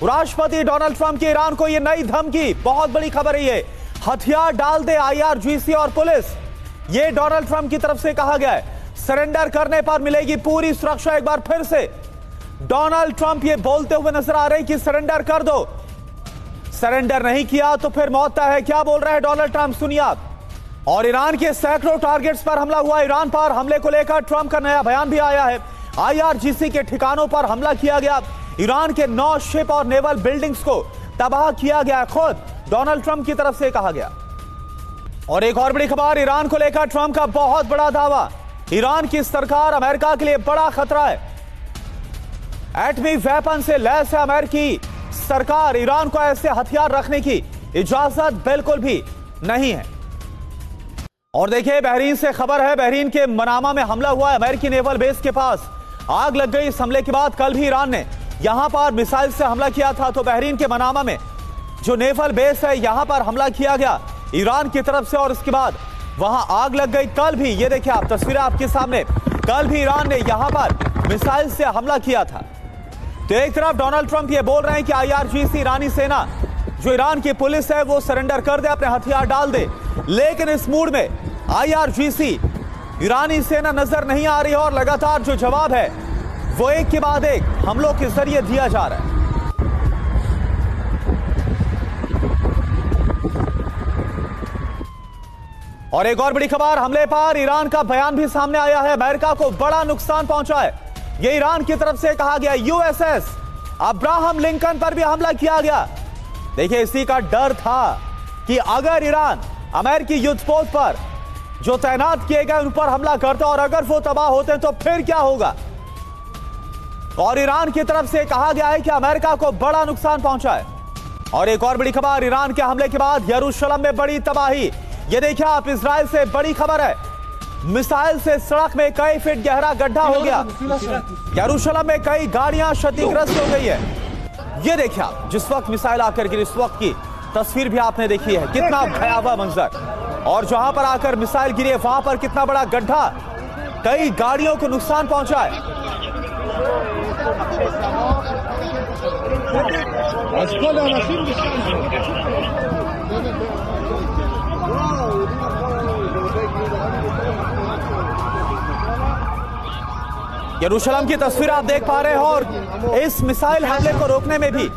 राष्ट्रपति Donald Trump की Iran को यह नई धमकी, बहुत बड़ी खबर है ये। हथियार डाल दे IRGC और पुलिस, ये डोनाल्ड ट्रंप की तरफ से कहा गया है। सरेंडर करने पर मिलेगी पूरी सुरक्षा। एक बार फिर से डोनाल्ड ट्रंप ये बोलते हुए नजर आ रहे हैं कि सरेंडर कर दो, सरेंडर नहीं किया तो फिर मौत तय है। क्या बोल रहे हैं डोनाल्ड ट्रंप, सुनिए आप। और ईरान के सैकड़ों टारगेट्स पर हमला हुआ। ईरान पर हमले को लेकर ट्रंप का नया बयान भी आया है। IRGC के ठिकानों पर हमला किया गया। ईरान के 9 शिप और नेवल बिल्डिंग्स को तबाह किया गया, खुद डोनाल्ड ट्रंप की तरफ से कहा गया। और एक और बड़ी खबर, ईरान को लेकर ट्रंप का बहुत बड़ा दावा। ईरान की सरकार अमेरिका के लिए बड़ा खतरा है। एटमी वेपन से लैस है अमेरिकी सरकार। ईरान को ऐसे हथियार रखने की इजाजत बिल्कुल भी नहीं है। और देखिए, बहरीन से खबर है। बहरीन के मनामा में हमला हुआ है। अमेरिकी नेवल बेस के पास आग लग गई। इस हमले के बाद कल भी ईरान ने यहां पर मिसाइल से हमला किया था। तो बहरीन के मनामा में जो नेवल बेस है, यहां पर हमला किया गया ईरान की तरफ से और इसके बाद वहां आग लग गई। कल भी ये देखिए आप, तस्वीरें आपके सामने, कल भी ईरान ने यहां पर मिसाइल से हमला किया था। तो एक तरफ डोनाल्ड ट्रंप ये बोल रहे हैं कि IRGC ईरानी सेना, जो ईरान की पुलिस है, वो सरेंडर कर दे, अपने हथियार डाल दे। लेकिन इस मूड में IRGC ईरानी सेना नजर नहीं आ रही है और लगातार जो जवाब है वो एक के बाद एक हमलों के जरिए दिया जा रहा है। और एक और बड़ी खबर, हमले पर ईरान का बयान भी सामने आया है। अमेरिका को बड़ा नुकसान पहुंचा है, यह ईरान की तरफ से कहा गया। USS अब्राहम लिंकन पर भी हमला किया गया। देखिए, इसी का डर था कि अगर ईरान अमेरिकी युद्धपोत पर जो तैनात किए गए उन पर हमला करता और अगर वो तबाह होते तो फिर क्या होगा। और ईरान की तरफ से कहा गया है कि अमेरिका को बड़ा नुकसान पहुंचा है। और एक और बड़ी खबर, ईरान के हमले के बाद यरूशलेम में बड़ी तबाही। ये देखिए आप, इजराइल से बड़ी खबर है। मिसाइल से सड़क में कई फीट गहरा गड्ढा हो गया। यरूशलेम में कई गाड़ियां क्षतिग्रस्त हो गई है। ये देखिए आप, जिस वक्त मिसाइल आकर गिरी उस वक्त की तस्वीर भी आपने देखी है। कितना भयावह मंजर। और जहां पर आकर मिसाइल गिरी वहां पर कितना बड़ा गड्ढा, कई गाड़ियों को नुकसान पहुंचा है। यरूशलेम की तस्वीर आप देख पा रहे हो और इस मिसाइल हमले को रोकने में भी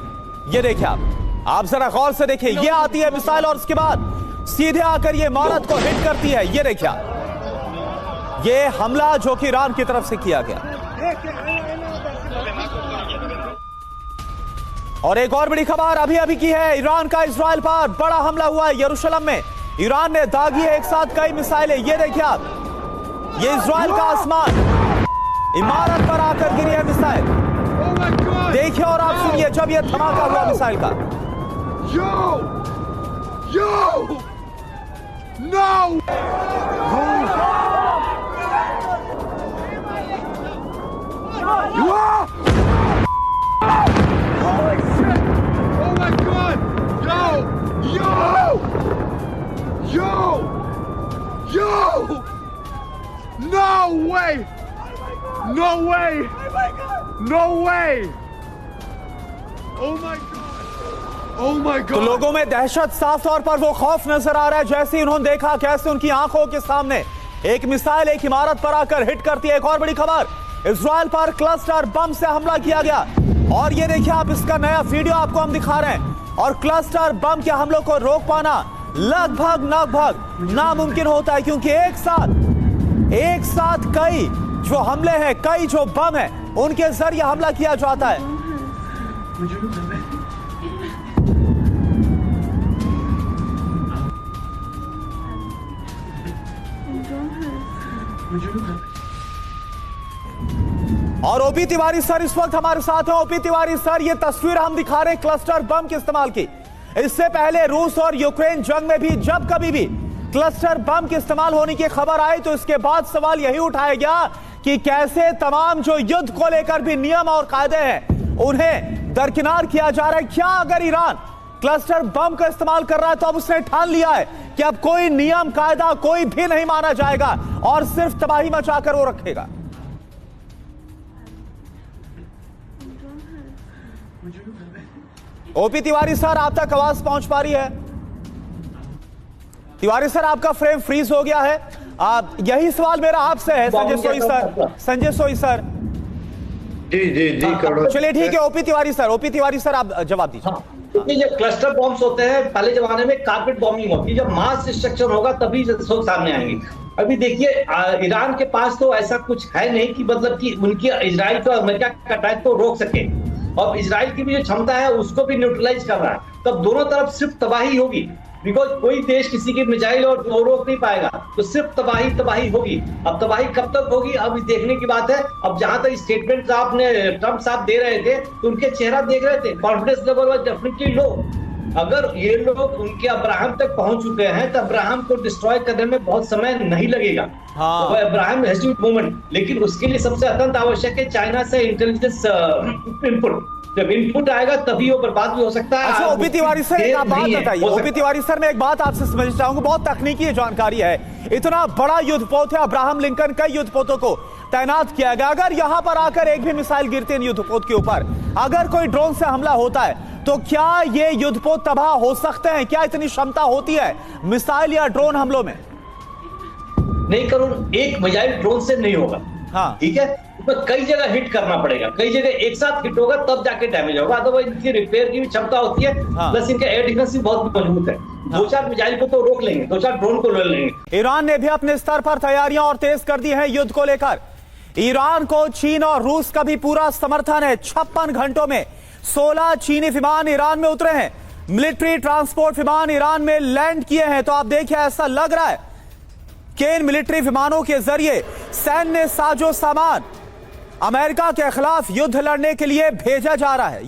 ये देखिए आप जरा गौर से देखिए, ये आती है मिसाइल और उसके बाद सीधे आकर ये इमारत को हिट करती है। ये देखिए ये हमला जो कि ईरान की तरफ से किया गया। और एक और बड़ी खबर अभी अभी की है, ईरान का इजराइल पर बड़ा हमला हुआ है। यरूशलेम में ईरान ने दागी है एक साथ कई मिसाइलें। ये देखिए आप, ये इजराइल का आसमान, इमारत पर आकर गिरी है मिसाइल। देखिए और आप सुनिए जब ये धमाका हुआ मिसाइल का। No! Holy shit! Oh my god! Yo! No way! No way! No way! Oh my god! Oh my God! तो लोगों में दहशत, साफ तौर पर वो खौफ नजर आ रहा है जैसे उन्होंने देखा कैसे उनकी आंखों के सामने एक मिसाइल एक इमारत पर आकर हिट करती है। एक और बड़ी खबर, इजराइल पर क्लस्टर बम से हमला किया गया। और ये देखिए आप, इसका नया वीडियो आपको हम दिखा रहे हैं। और क्लस्टर बम के हमलों को रोक पाना लगभग नामुमकिन होता है, क्योंकि एक साथ कई जो हमले हैं, कई जो बम है, उनके जरिए हमला किया जाता है। और ओपी तिवारी सर इस वक्त हमारे साथ हैं। ओपी तिवारी सर, ये तस्वीर हम दिखा रहे हैं क्लस्टर बम के इस्तेमाल की। इससे पहले रूस और यूक्रेन जंग में भी जब कभी भी क्लस्टर बम के इस्तेमाल होने की खबर आई तो इसके बाद सवाल यही उठाया गया कि कैसे तमाम जो युद्ध को लेकर भी नियम और कायदे हैं उन्हें दरकिनार किया जा रहा है। क्या अगर ईरान क्लस्टर बम का इस्तेमाल कर रहा है तो अब उसने ठान लिया है कि अब कोई नियम कायदा कोई भी नहीं माना जाएगा और सिर्फ तबाही मचाकर वो रखेगा। Would you OP Tiwari sir, आप तक आवाज पहुंच पा रही है? तिवारी सर, आपका फ्रेम फ्रीज हो गया है। यही सवाल मेरा आपसे है संजय सोई सर। संजय सोई सर, जी करो। चलिए ठीक है। ओपी तिवारी सर आप जवाब दीजिए। क्योंकि जब क्लस्टर बॉम्ब्स होते हैं, पहले जमाने में कार्पेट बॉम्बिंग होती है, जब मास डिस्ट्रक्शन होगा तभी सब सामने आएंगे। अभी देखिए, ईरान के पास तो ऐसा कुछ है नहीं कि मतलब कि उनकी इजराइल को अमेरिका का अटैक तो रोक सके, और इजराइल की भी जो क्षमता है उसको भी न्यूट्रलाइज कर रहा है। तब दोनों तरफ सिर्फ तबाही होगी, बिकॉज कोई देश किसी की मिसाइल और रोक नहीं पाएगा, तो सिर्फ तबाही होगी। अब तबाही कब तक होगी, अब देखने की बात है। अब जहां तक स्टेटमेंट आपने ट्रम्प साहब दे रहे थे, तो उनके चेहरा देख रहे थे, कॉन्फिडेंस लेवल वाज डेफिनेटली लो। अगर ये लोग उनके अब्राहम तक पहुंच चुके हैं, तो अब्राहम को डिस्ट्रॉय करने में बहुत समय नहीं लगेगा। हाँ। तो अब्राहम हैज टू मूवमेंट, लेकिन उसके लिए सबसे अत्यंत आवश्यक है चाइना से इंटेलिजेंस इनपुट। जब इनपुट आएगा तभी वो बर्बाद भी हो सकता है। अच्छा, ओपी तिवारी सर एक बात बताइए। ओपी तिवारी सर, मैं एक बात आपसे समझना चाहूंगा, बहुत तकनीकी जानकारी है। इतना बड़ा युद्धपोत है, अब्राहम लिंकन, कई युद्धपोतों को तैनात किया गया। अगर यहां पर आकर एक भी मिसाइल गिरती है युद्धपोत के ऊपर, अगर कोई ड्रोन से हमला होता है, तो क्या ये युद्धपोत तबाह हो सकते हैं? क्या इतनी क्षमता होती है मिसाइल या ड्रोन हमलों में? नहीं करुण, एक मिसाइल ड्रोन से नहीं होगा। हाँ, ठीक है, उसमें कई जगह हिट करना पड़ेगा, कई जगह एक साथ हिट होगा तब जाके डैमेज होगा। अदरवाइज इनकी रिपेयर की भी क्षमता होती है, प्लस इनका एयर डिफेंस भी बहुत मजबूत है। दो चार मिसाइल को तो रोक लेंगे, दो चार ड्रोन को ले लेंगे। ईरान ने भी अपने स्तर पर तैयारियां और तेज कर दी हैं युद्ध को लेकर। ईरान को चीन और रूस का भी पूरा समर्थन है। 56 घंटों में 16 चीनी विमान ईरान में उतरे हैं। मिलिट्री ट्रांसपोर्ट विमान ईरान में लैंड किए हैं। तो आप देखिए, ऐसा लग रहा है कि इन मिलिट्री विमानों के जरिए सैन्य साजो सामान अमेरिका के खिलाफ युद्ध लड़ने के लिए भेजा जा रहा है।